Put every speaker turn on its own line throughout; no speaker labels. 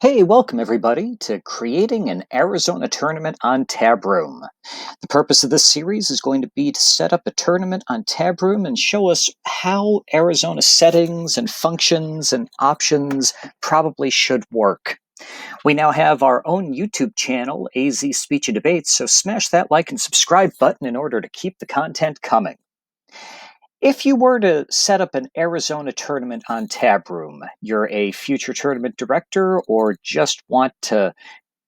Hey, welcome everybody to Creating an Arizona Tournament on Tabroom. The purpose of this series is going to be to set up a tournament on Tabroom and show us how Arizona settings and functions and options probably should work. We now have our own YouTube channel, AZ Speech and Debates, so smash that like and subscribe button in order to keep the content coming. If you were to set up an Arizona tournament on Tabroom, you're a future tournament director or just want to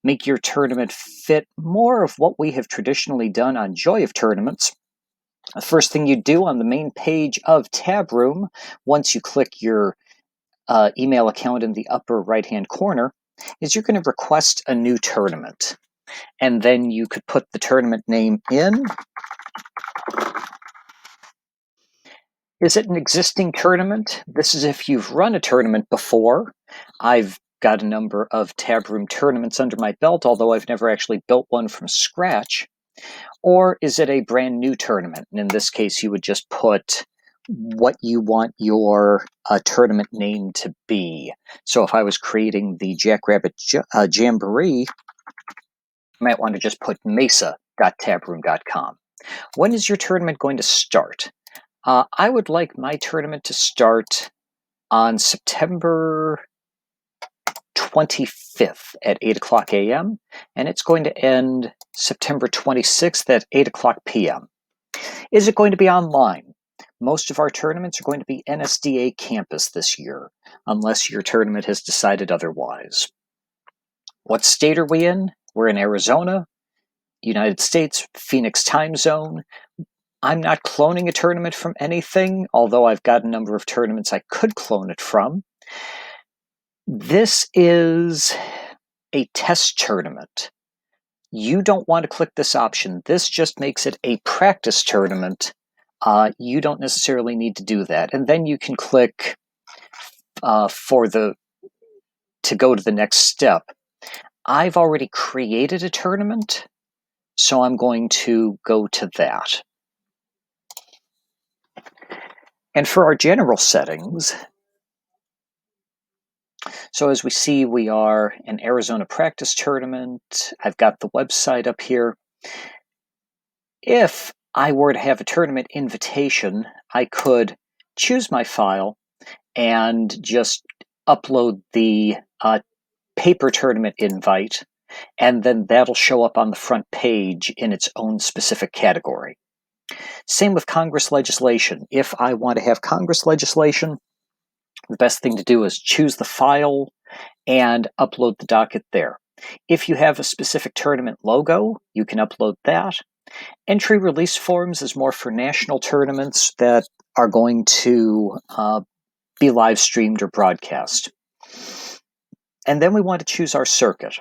make your tournament fit more of what we have traditionally done on Joy of Tournaments, the first thing you do on the main page of Tabroom, once you click your email account in the upper right-hand corner, is you're going to request a new tournament. And then you could put the tournament name in. Is it an existing tournament? This is if you've run a tournament before. I've got a number of Tabroom tournaments under my belt, although I've never actually built one from scratch. Or is it a brand new tournament? And in this case, you would just put what you want your tournament name to be. So if I was creating the Jackrabbit Jamboree, I might want to just put mesa.tabroom.com. When is your tournament going to start? I would like my tournament to start on September 25th at 8 o'clock a.m., and it's going to end September 26th at 8 o'clock p.m. Is it going to be online? Most of our tournaments are going to be NSDA campus this year, unless your tournament has decided otherwise. What state are we in? We're in Arizona, United States, Phoenix time zone. I'm not cloning a tournament from anything, although I've got a number of tournaments I could clone it from. This is a test tournament. You don't want to click this option. This just makes it a practice tournament. You don't necessarily need to do that. And then you can click to go to the next step. I've already created a tournament, so I'm going to go to that. And for our general settings, so as we see, we are an Arizona practice tournament. I've got the website up here. If I were to have a tournament invitation, I could choose my file and just upload the paper tournament invite, and then that'll show up on the front page in its own specific category. Same with Congress legislation. If I want to have Congress legislation, the best thing to do is choose the file and upload the docket there. If you have a specific tournament logo, you can upload that. Entry release forms is more for national tournaments that are going to be live streamed or broadcast. And then we want to choose our circuit.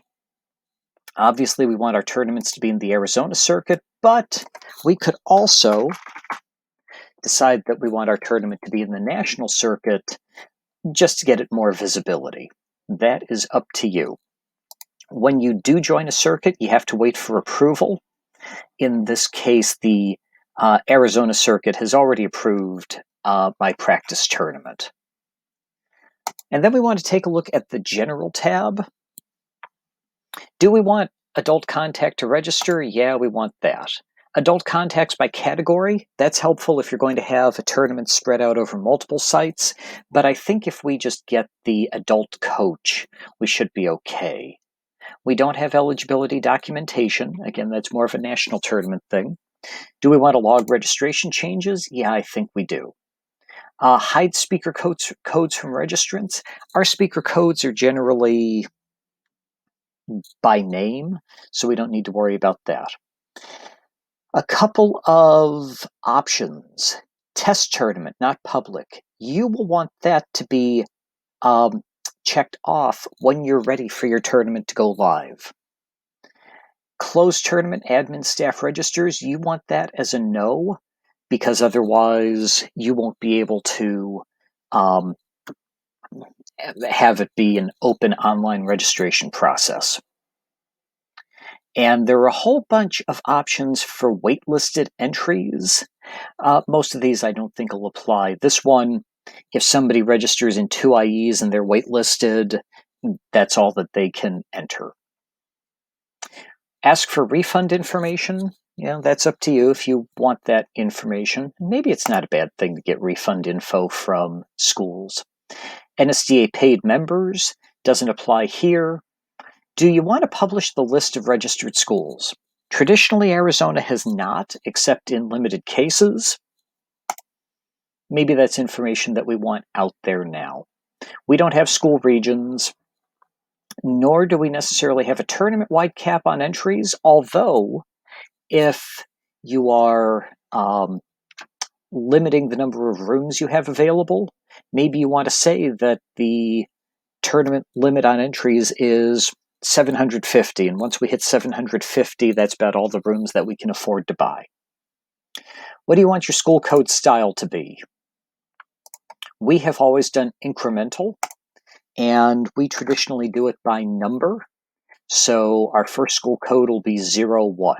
Obviously, we want our tournaments to be in the Arizona circuit, but we could also decide that we want our tournament to be in the national circuit just to get it more visibility. That is up to you. When you do join a circuit, you have to wait for approval. In this case, the Arizona circuit has already approved my practice tournament. And then we want to take a look at the general tab. Do we want adult contact to register? Yeah, we want that. Adult contacts by category, that's helpful if you're going to have a tournament spread out over multiple sites, but I think if we just get the adult coach, we should be okay. We don't have eligibility documentation. Again, that's more of a national tournament thing. Do we want to log registration changes? Yeah, I think we do. Hide speaker codes from registrants. Our speaker codes are generally by name, so we don't need to worry about that. A couple of options. Test tournament, not public. You will want that to be checked off when you're ready for your tournament to go live. Closed tournament admin staff registers, you want that as a no, because otherwise you won't be able to have it be an open online registration process. And there are a whole bunch of options for waitlisted entries. Most of these I don't think will apply. This one, if somebody registers in 2IEs and they're waitlisted, that's all that they can enter. Ask for refund information. That's up to you if you want that information. Maybe it's not a bad thing to get refund info from schools. NSDA paid members doesn't apply here. Do you want to publish the list of registered schools? Traditionally, Arizona has not, except in limited cases. Maybe that's information that we want out there now. We don't have school regions, nor do we necessarily have a tournament-wide cap on entries, although if you are limiting the number of rooms you have available, maybe you want to say that the tournament limit on entries is 750, and once we hit 750, that's about all the rooms that we can afford to buy. What do you want your school code style to be? We have always done incremental, and we traditionally do it by number. So our first school code will be 01.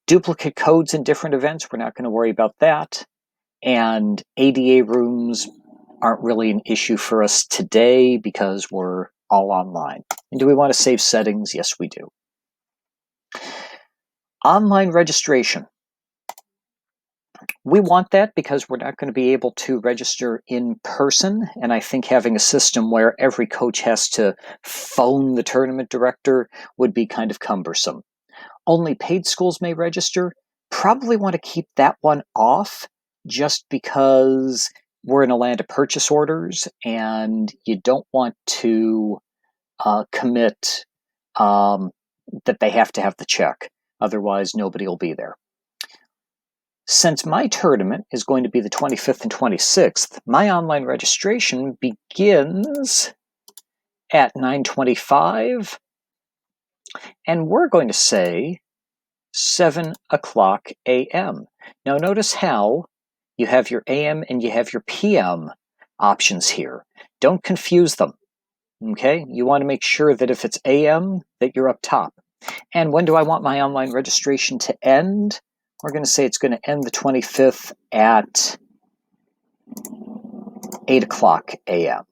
Duplicate codes in different events, we're not going to worry about that. And ADA rooms aren't really an issue for us today because we're all online. And do we want to save settings? Yes, we do. Online registration. We want that because we're not going to be able to register in person, and I think having a system where every coach has to phone the tournament director would be kind of cumbersome. Only paid schools may register. Probably want to keep that one off just because we're in a land of purchase orders and you don't want to commit that they have to have the check. Otherwise, nobody will be there. Since my tournament is going to be the 25th and 26th, my online registration begins at 9:25, and we're going to say 7 o'clock a.m. Now notice how you have your AM and you have your PM options here. Don't confuse them, okay? You want to make sure that if it's AM, that you're up top. And when do I want my online registration to end? We're going to say it's going to end the 25th at 8 o'clock a.m.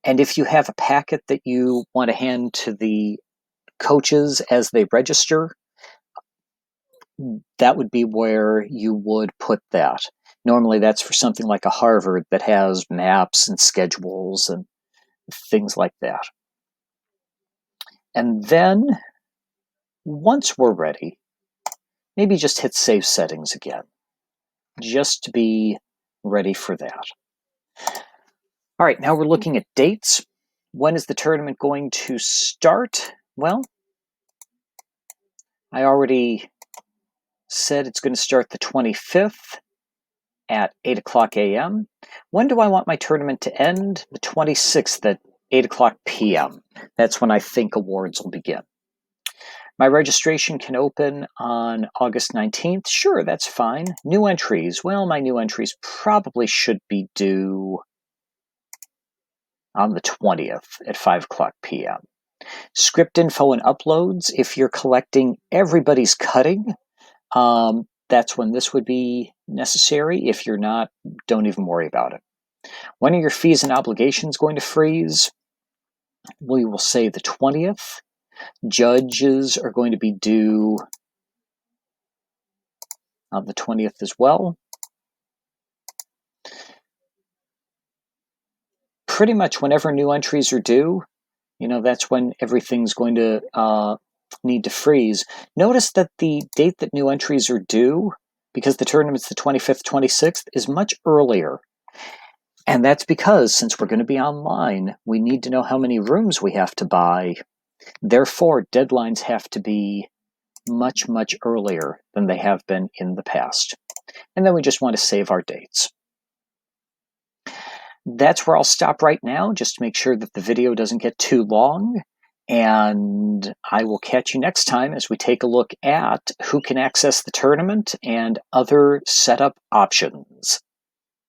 And if you have a packet that you want to hand to the coaches as they register, that would be where you would put that. Normally that's for something like a Harvard that has maps and schedules and things like that. And then, once we're ready, maybe just hit Save Settings again, just to be ready for that. All right, now we're looking at dates. When is the tournament going to start? Well, I already said it's going to start the 25th at 8 o'clock a.m. When do I want my tournament to end? The 26th at 8 o'clock p.m. That's when I think awards will begin. My registration can open on August 19th. Sure, that's fine. New entries. Well, my new entries probably should be due on the 20th at 5 o'clock p.m. Script info and uploads. If you're collecting everybody's cutting, that's when this would be necessary. If you're not, don't even worry about it. When are your fees and obligations going to freeze? We will say the 20th. Judges are going to be due on the 20th as well. Pretty much whenever new entries are due, that's when everything's going to need to freeze. Notice that the date that new entries are due, because the tournament's the 25th, 26th, is much earlier. And that's because, since we're going to be online, we need to know how many rooms we have to buy. Therefore, deadlines have to be much, much earlier than they have been in the past. And then we just want to save our dates. That's where I'll stop right now, just to make sure that the video doesn't get too long. And I will catch you next time as we take a look at who can access the tournament and other setup options.